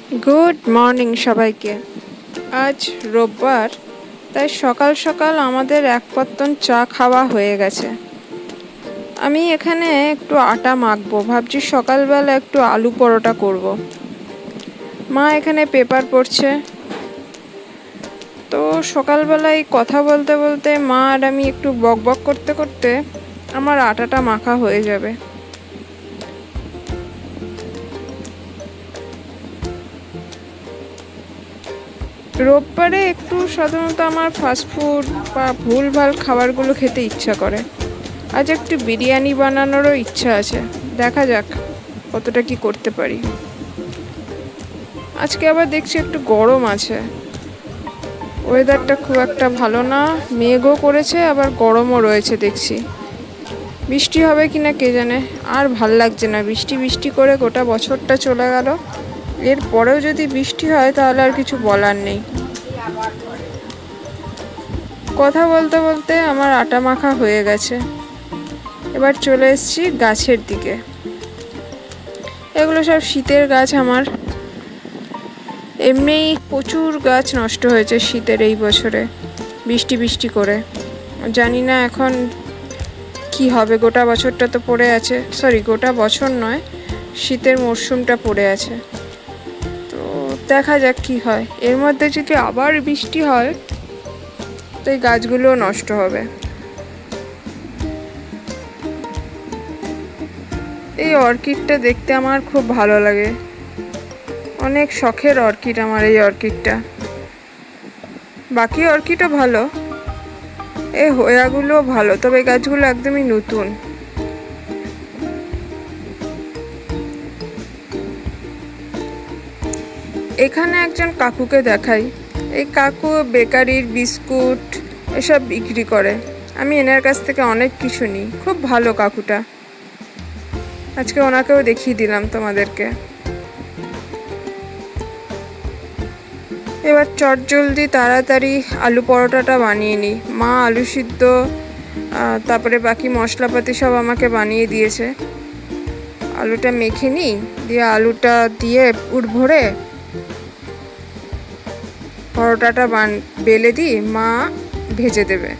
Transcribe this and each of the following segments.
Good morning সবাইকে। আজ রোববার, তাই সকাল সকাল আমাদের এক পত্তন চা খাওয়া হয়ে গেছে। আমি এখানে একটু আটা মাখবো, ভাবছি সকালবেলা একটু আলু পরোটা করব। মা এখানে পেপার পড়ছে। তো সকালবেলায় কথা বলতে বলতে মা আর আমি একটু বকবক করতে করতে আমার আটাটা মাখা হয়ে যাবে। রোববারে একটু সাধারণত আমার ফাস্টফুড বা ভুলভাল খাবারগুলো খেতে ইচ্ছা করে। আজ একটু বিরিয়ানি বানানোরও ইচ্ছা আছে, দেখা যাক কতটা কি করতে পারি। আজকে আবার দেখছি একটু গরম আছে, ওয়েদারটা খুব একটা ভালো না, মেঘও করেছে আবার গরমও রয়েছে দেখছি। বৃষ্টি হবে কিনা কে জানে। আর ভাল লাগছে না, বৃষ্টি বৃষ্টি করে গোটা বছরটা চলে গেল। এর পরেও যদি বৃষ্টি হয় তাহলে আর কিছু বলার নেই। কথা বলতে বলতে আমার আটা মাখা হয়ে গেছে। এবার চলে এসেছি গাছের দিকে। এগুলো সব শীতের গাছ আমার। এমনি প্রচুর গাছ নষ্ট হয়েছে শীতের এই বছরে, বৃষ্টি বৃষ্টি করে। জানি না এখন কি হবে, গোটা বছরটা তো পড়ে আছে, সরি গোটা বছর নয়, শীতের মরশুমটা পড়ে আছে। তো দেখা যাক কি হয়। এর মধ্যে যদি আবার বৃষ্টি হয় তো এই গাছগুলোও নষ্ট হবে। এই অর্কিডটা দেখতে আমার খুব ভালো লাগে, অনেক শখের অর্কিড আমার এই অর্কিডটা। বাকি অর্কিডও ভালো, এই হোয়াগুলোও ভালো, তবে গাছগুলো একদমই নতুন। এখানে একজন কাকুকে দেখাই। এই কাকু বেকারির বিস্কুট এসব বিক্রি করে। আমি এনার কাছ থেকে অনেক কিছু নিই, খুব ভালো কাকুটা। আজকে ওনাকেও দেখিয়ে দিলাম তোমাদেরকে। এবার চটজলদি তাড়াতাড়ি আলু পরোটাটা বানিয়ে নিই। মা আলু সিদ্ধ তারপরে বাকি মশলাপাতি সব আমাকে বানিয়ে দিয়েছে। আলুটা মেখে নিই, দিয়ে আলুটা দিয়ে পুর ভরে পরোটাটা বেলে দিই, মা ভেজে দেবে।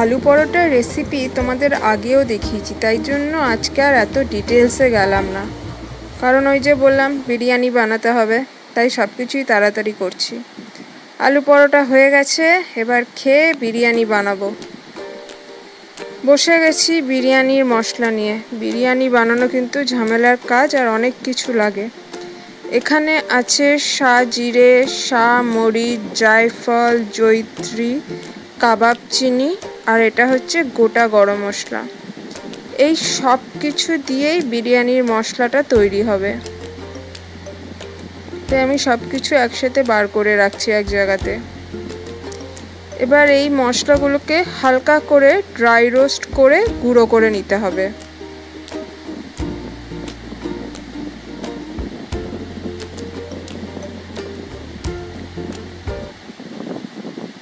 আলু পরোটার রেসিপি তোমাদের আগেও দেখিয়েছি, তাই জন্য আজকে আর এত ডিটেলসে গেলাম না, কারণ ওই যে বললাম বিরিয়ানি বানাতে হবে, তাই সব কিছুই তাড়াতাড়ি করছি। আলু পরোটা হয়ে গেছে, এবার খেয়ে বিরিয়ানি বানাবো। বসে গেছি বিরিয়ানির মশলা নিয়ে। বিরিয়ানি বানানো কিন্তু ঝামেলার কাজ, আর অনেক কিছু লাগে। এখানে আছে শাহজিরে, মরিচ, জায়ফল, জয়িত্রী, কাবাব চিনি, আর এটা হচ্ছে গোটা গরম মশলা। এই সব কিছু দিয়েই বিরিয়ানির মশলাটা তৈরি হবে। তাই আমি সব কিছু একসাথে বার করে রাখছি এক জায়গাতে। এবার এই মশলাগুলোকে হালকা করে ড্রাই রোস্ট করে গুঁড়ো করে নিতে হবে।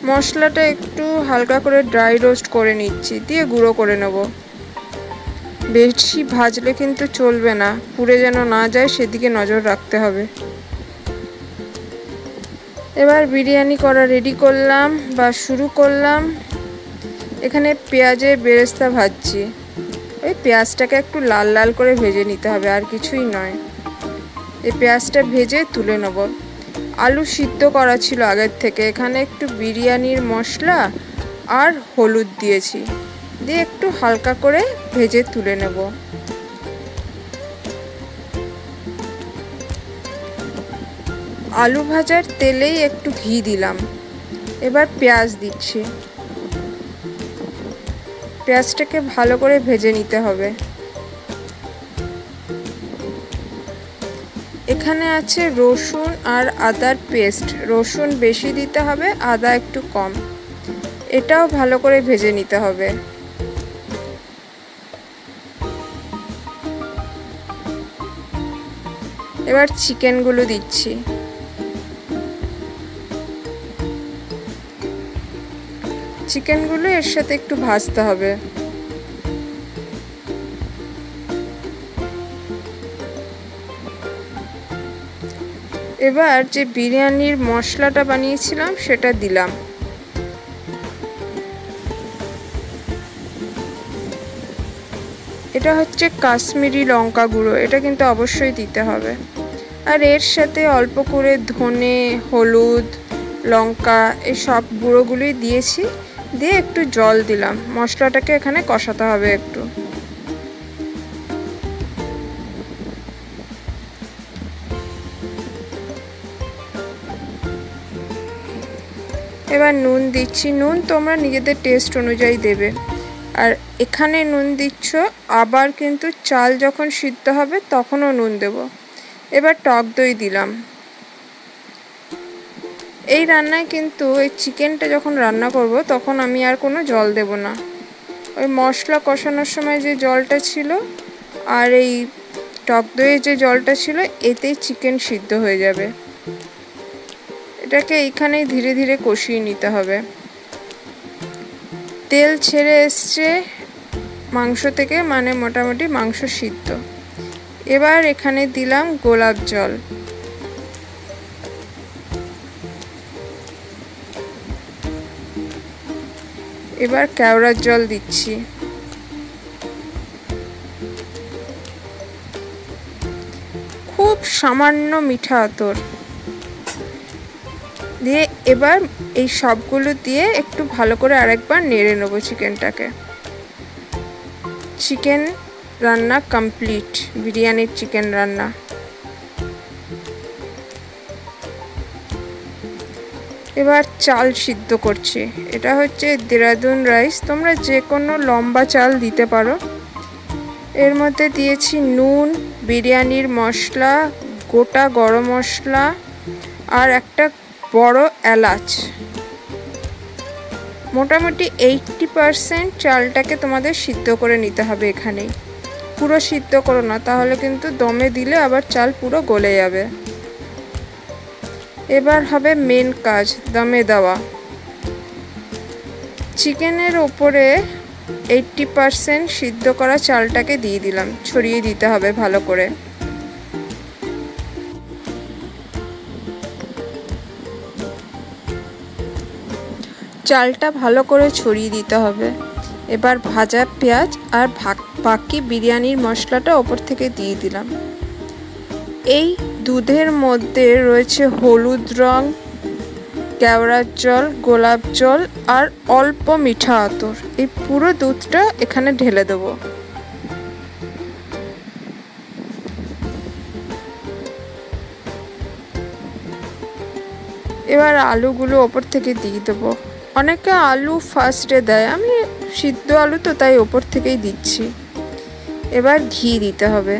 মশলাটা একটু হালকা করে ড্রাই রোস্ট করে নিচ্ছি, দিয়ে গুঁড়ো করে নেব। বেশি ভাজলে কিন্তু চলবে না, পুড়ে যেন না যায় সেদিকে নজর রাখতে হবে। এবার বিরিয়ানি করা রেডি করলাম বা শুরু করলাম। এখানে পেঁয়াজের বেরেস্তা ভাজছি। ওই পেঁয়াজটাকে একটু লাল লাল করে ভেজে নিতে হবে, আর কিছুই নয়। এই পেঁয়াজটা ভেজে তুলে নেব। আলু সিদ্ধ করা ছিল আগের থেকে, এখানে একটু বিরিয়ানির মশলা আর হলুদ দিয়েছি, দিয়ে একটু হালকা করে ভেজে তুলে নেব। আলু ভাজার তেলেই একটু ঘি দিলাম। এবার পেঁয়াজ দিচ্ছি। পেঁয়াজটাকে ভালো করে ভেজে নিতে হবে। এখানে আছে রসুন আর আদার পেস্ট। রসুন বেশি দিতে হবে, আদা একটু কম। এটাও ভালো করে ভেজে নিতে হবে। এবার চিকেনগুলো দিচ্ছি। চিকেনগুলো এর সাথে একটু ভাজতে হবে। এবার যে বিরিয়ানির মশলাটা বানিয়েছিলাম সেটা দিলাম। এটা হচ্ছে কাশ্মীরি লঙ্কা গুঁড়ো, এটা কিন্তু অবশ্যই দিতে হবে। আর এর সাথে অল্প করে ধনে, হলুদ, লঙ্কা এই সব গুঁড়োগুলোই দিয়েছি, দিয়ে একটু জল দিলাম। মশলাটাকে এখানে কষাতে হবে একটু। এবার নুন দিচ্ছি, নুন তোমরা নিজেদের টেস্ট অনুযায়ী দেবে। আর এখানে নুন দিচ্ছ, আবার কিন্তু চাল যখন সিদ্ধ হবে তখনও নুন দেব। এবার টক দই দিলাম। এই রান্নায় কিন্তু এই চিকেনটা যখন রান্না করব তখন আমি আর কোনো জল দেব না। ওই মশলা কষানোর সময় যে জলটা ছিল আর এই টক দইয়ের যে জলটা ছিল, এতেই চিকেন সিদ্ধ হয়ে যাবে। এটাকে এইখানেই ধীরে ধীরে কষিয়ে নিতে হবে। তেল ছেড়ে এসছে মাংস থেকে, মানে মোটামুটি মাংস সিদ্ধ। এবার এখানে দিলাম গোলাপ জল। এবার কেওড়ার জল দিচ্ছি। খুব সামান্য মিঠা আতর দিয়ে এবার এই সবগুলো দিয়ে একটু ভালো করে আরেকবার নেড়ে নেবো চিকেনটাকে। চিকেন রান্না কমপ্লিট, বিরিয়ানির চিকেন রান্না। এবার চাল সিদ্ধ করছি। এটা হচ্ছে দেরাদুন রাইস, তোমরা যে কোনো লম্বা চাল দিতে পারো। এর মধ্যে দিয়েছি নুন, বিরিয়ানির মশলা, গোটা গরম মশলা আর একটা বড় এলাচ। মোটামুটি 80% চালটাকে তোমাদের সিদ্ধ করে নিতে হবে এখানেই। পুরো সিদ্ধ করো না, তাহলে কিন্তু দমে দিলে আবার চাল পুরো গলে যাবে। এবার হবে মেন কাজ, দমে দেওয়া। চিকেনের ওপরে 80% সিদ্ধ করা চালটাকে দিয়ে দিলাম, ছড়িয়ে দিতে হবে ভালো করে। চালটা ভালো করে ছড়িয়ে দিতে হবে। এবার ভাজা পেঁয়াজ আর বাকি বিরিয়ানির মশলাটা ওপর থেকে দিয়ে দিলাম। এই দুধের মধ্যে রয়েছে হলুদ রং, কেওড়ার জল, গোলাপ জল আর অল্প মিঠা আতর। এই পুরো দুধটা এখানে ঢেলে দেবো। এবার আলুগুলো ওপর থেকে দিয়ে দেবো। অনেকে আলু ফার্স্টে দেয়, আমি সিদ্ধ আলু তো তাই ওপর থেকেই দিচ্ছি। এবার ঘি দিতে হবে।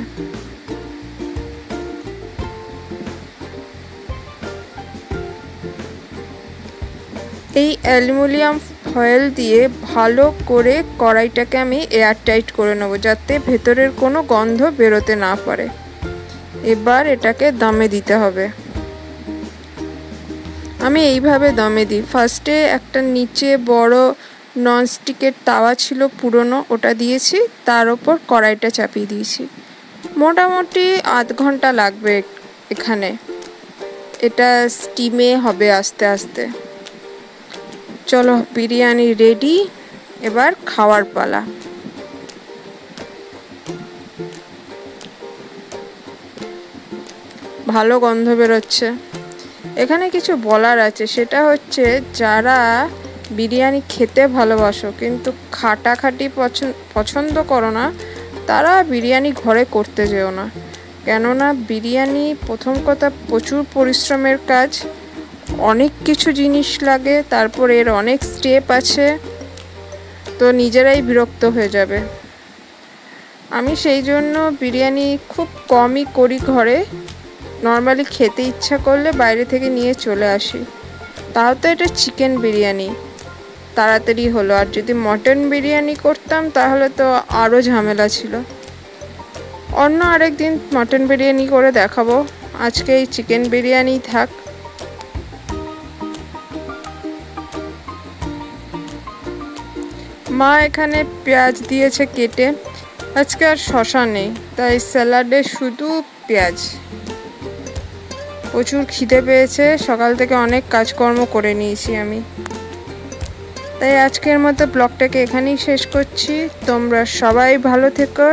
এই অ্যালুমিনিয়াম ফয়েল দিয়ে ভালো করে কড়াইটাকে আমি এয়ারটাইট করে নেব, যাতে ভেতরের কোনো গন্ধ বেরোতে না পারে। এবার এটাকে দমে দিতে হবে। আমি এইভাবে দমে দিই। ফার্স্টে একটা নিচে বড় ননস্টিকের তাওয়া ছিল পুরনো, ওটা দিয়েছি, তার ওপর কড়াইটা চাপিয়ে দিয়েছি। মোটামুটি আধ ঘন্টা লাগবে এখানে। এটা স্টিমে হবে আস্তে আস্তে। চলো, বিরিয়ানি রেডি, এবার খাওয়ার পালা। ভালো গন্ধ বেরোচ্ছে। এখানে কিছু বলার আছে, সেটা হচ্ছে যারা বিরিয়ানি খেতে ভালোবাসো কিন্তু খাটাখাটি পছন্দ করো না, তারা বিরিয়ানি ঘরে করতে যেও না। কেননা বিরিয়ানি প্রথম কথা প্রচুর পরিশ্রমের কাজ, অনেক কিছু জিনিস লাগে, তারপর এর অনেক স্টেপ আছে, তো নিজেরাই বিরক্ত হয়ে যাবে। আমি সেই জন্য বিরিয়ানি খুব কমই করি ঘরে। নর্মালি খেতে ইচ্ছা করলে বাইরে থেকে নিয়ে চলে আসি। তাও তো এটা চিকেন বিরিয়ানি, তাড়াতাড়ি হলো। আর যদি মটন বিরিয়ানি করতাম তাহলে তো আরও ঝামেলা ছিল। অন্য আরেক দিন মটন বিরিয়ানি করে দেখাবো, আজকে এই চিকেন বিরিয়ানি থাক। মা এখানে পেঁয়াজ দিয়েছে কেটে, আজকে আর শসা নেই, তাই স্যালাডে শুধু পেঁয়াজ। প্রচুর খিদে পেয়েছে, সকাল থেকে অনেক কাজকর্ম করে নিয়েছি আমি। তাই আজকের মতো ব্লগটাকে এখানেই শেষ করছি। তোমরা সবাই ভালো থেকো।